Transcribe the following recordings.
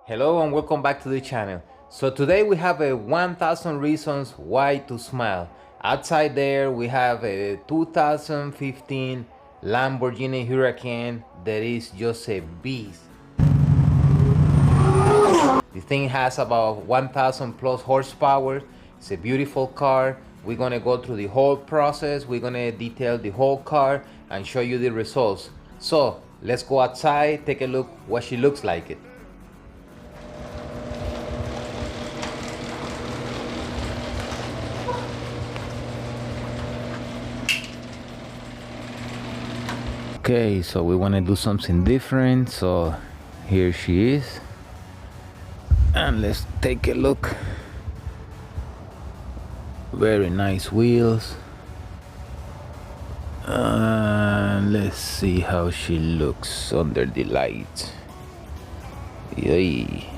Hello and welcome back to the channel. So today we have a 1000 reasons why to smile. Outside there we have a 2015 Lamborghini Huracan that is just a beast. The thing has about 1000 plus horsepower. It's a beautiful car. We're gonna go through the whole process. We're gonna detail the whole car and show you the results. So let's go outside, take a look what she looks like it. Okay, so we want to do something different, so here she is, and let's take a look. Very nice wheels, and let's see how she looks under the lights. Yay.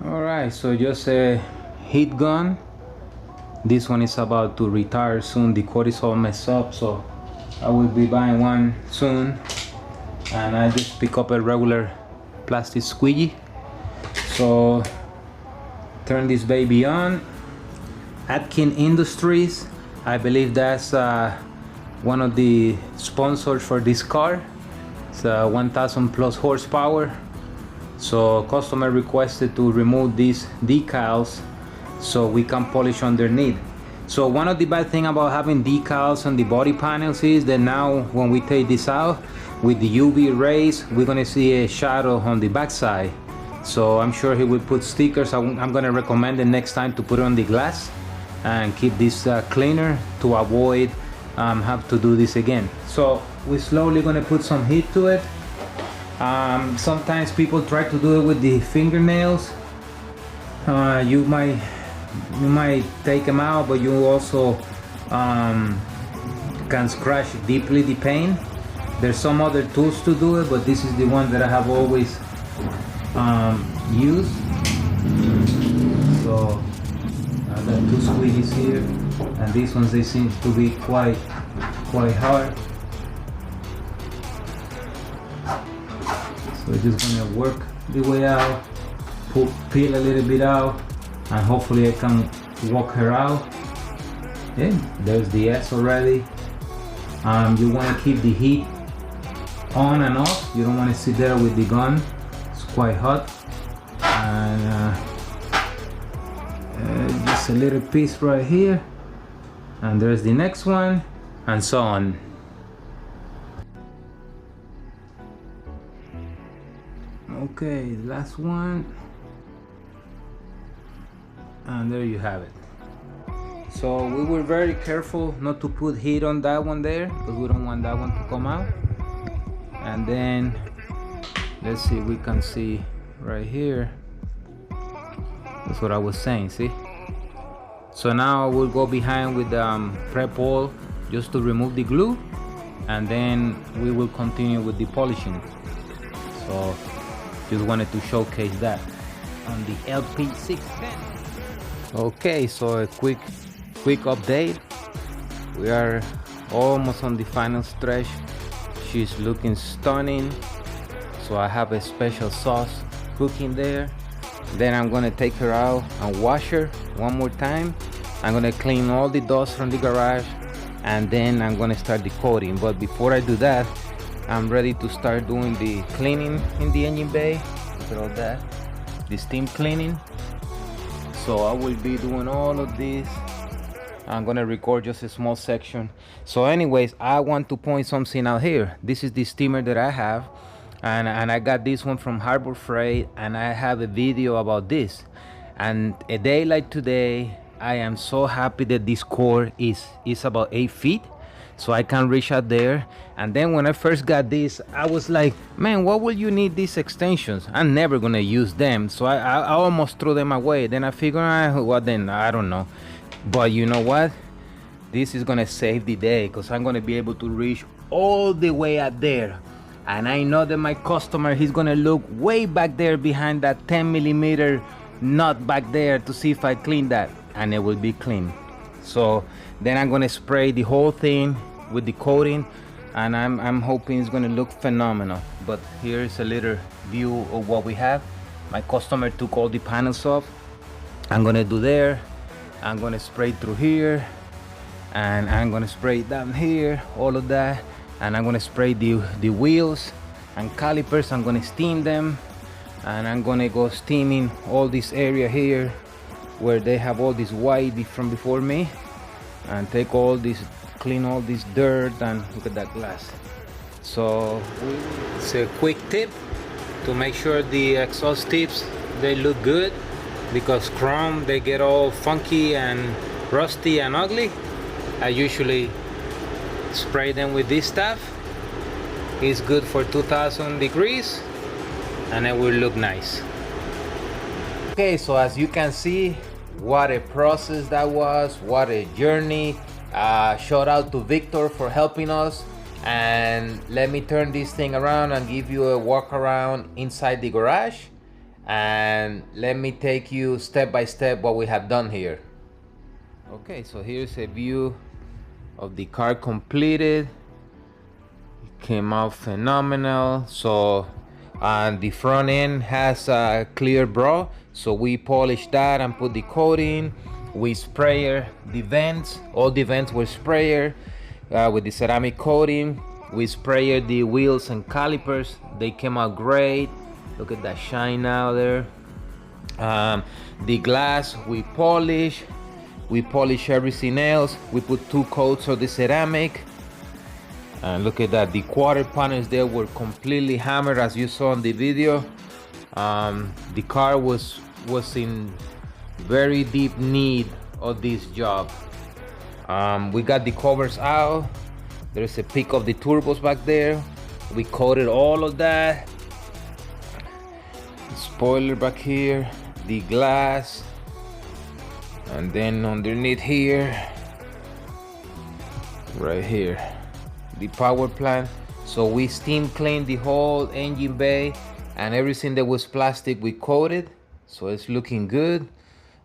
Alright, so just a heat gun. This one is about to retire soon. The cord is all messed up, so I will be buying one soon. And I just pick up a regular plastic squeegee. So turn this baby on. Atkin Industries, I believe that's one of the sponsors for this car. It's 1000 plus horsepower. So customer requested to remove these decals so we can polish underneath. So one of the bad things about having decals on the body panels is that now when we take this out with the UV rays, we're gonna see a shadow on the backside. So I'm sure he will put stickers. I'm gonna recommend the next time to put it on the glass and keep this cleaner to avoid have to do this again. So we're slowly gonna put some heat to it. Sometimes people try to do it with the fingernails. You might take them out, but you also can scratch deeply the paint. There's some other tools to do it, but this is the one that I have always used. So I got two squeegees here, and these ones, they seem to be quite hard. So we're just gonna work the way out, peel a little bit out, and hopefully I can walk her out. Okay, there's the S already. You want to keep the heat on and off. You don't want to sit there with the gun. It's quite hot. And just a little piece right here. And there's the next one, and so on. Okay, last one, and there you have it. So we were very careful not to put heat on that one there because we don't want that one to come out. And then let's see, we can see right here. That's what I was saying, see? So now we'll go behind with prep oil just to remove the glue, and then we will continue with the polishing. So just wanted to showcase that on the LP610. Okay, so a quick update. We are almost on the final stretch. She's looking stunning. So I have a special sauce cooking there. Then I'm gonna take her out and wash her one more time I'm gonna clean all the dust from the garage, and then I'm gonna start the coating. But before I do that, I'm ready to start doing the cleaning in the engine bay. Look at all that, the steam cleaning. So I will be doing all of this. I'm gonna record just a small section. So anyways, I want to point something out here. This is the steamer that I have, and I got this one from Harbor Freight, and I have a video about this. And a day like today, I am so happy that this cord is about 8 feet, so I can reach out there. And then when I first got this, I was like, man, what will you need these extensions? I'm never gonna use them, so I almost threw them away. Then I figured, well, then I don't know. But you know what, this is gonna save the day, because I'm gonna be able to reach all the way out there. And I know that my customer, he's gonna look way back there behind that 10mm nut back there to see if I clean that, and it will be clean. So then I'm gonna spray the whole thing with the coating, and I'm hoping it's gonna look phenomenal. But here's a little view of what we have. My customer took all the panels off. I'm gonna do there, I'm gonna spray through here, and I'm gonna spray down here, all of that. And I'm gonna spray the wheels and calipers. I'm gonna steam them, and I'm gonna go steaming all this area here where they have all this white from before me, and take all this, clean all this dirt, and look at that glass. So it's a quick tip to make sure the exhaust tips, they look good, because chrome, they get all funky and rusty and ugly. I usually spray them with this stuff. It's good for 2000 degrees, and it will look nice. Okay, so as you can see, what a process that was, what a journey. Shout out to Victor for helping us. And let me turn this thing around and give you a walk around inside the garage, and let me take you step by step what we have done here. Okay, so here's a view of the car completed. It came out phenomenal. So the front end has a clear bra, so we polished that and put the coating. We sprayed the vents, all the vents were sprayed with the ceramic coating. We sprayed the wheels and calipers, they came out great. Look at that shine out there. The glass we polish everything else. We put 2 coats of the ceramic, and look at that, the quarter panels there were completely hammered, as you saw in the video. The car was in very deep need of this job. We got the covers out. There's a pic of the turbos back there. We coated all of that. Spoiler back here, the glass, and then underneath here, right here, the power plant. So we steam cleaned the whole engine bay, and everything that was plastic we coated, so it's looking good.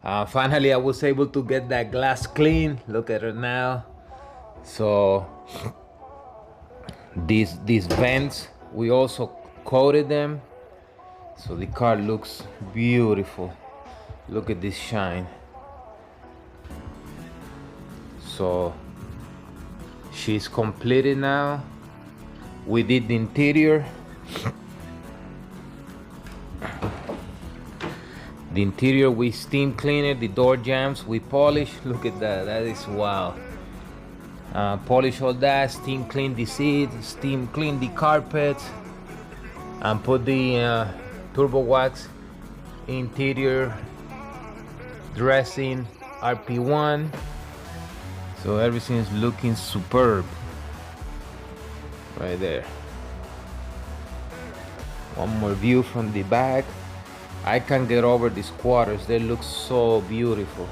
Finally I was able to get that glass clean. Look at it now. So these vents, we also coated them, so the car looks beautiful. Look at this shine. So she's completed now. We did the interior. The interior we steam cleaned it. The door jambs we polished. Look at that, that is wow. Polish all that, steam clean the seats, steam clean the carpets, and put the turbo wax interior dressing RP1. So everything is looking superb right there. One more view from the back. I can't get over these quarters, they look so beautiful.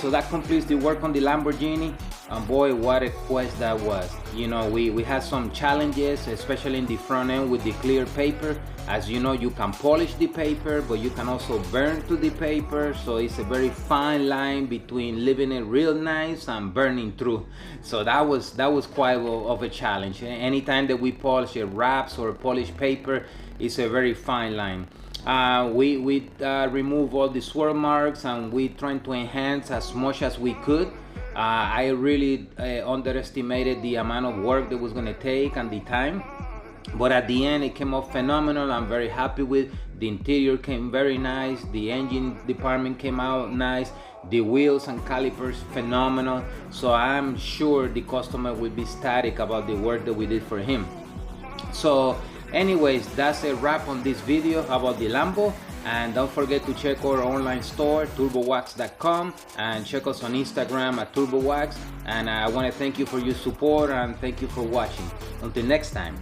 so that completes the work on the Lamborghini, and boy, what a quest that was. You know, we had some challenges, especially in the front end with the clear paper. As you know, you can polish the paper, but you can also burn to the paper, so it's a very fine line between leaving it real nice and burning through. So that was quite of a challenge. Anytime that we polish a wraps or polished paper, it's a very fine line. We remove all the swirl marks, and we trying to enhance as much as we could. I really underestimated the amount of work that was going to take and the time, but at the end it came out phenomenal. I'm very happy with the interior. Came very nice, the engine department came out nice, the wheels and calipers phenomenal. So I'm sure the customer will be ecstatic about the work that we did for him. So anyways, that's a wrap on this video about the Lambo. And don't forget to check our online store, turbowax.com, and check us on Instagram at turbowax. And I want to thank you for your support, and thank you for watching. Until next time.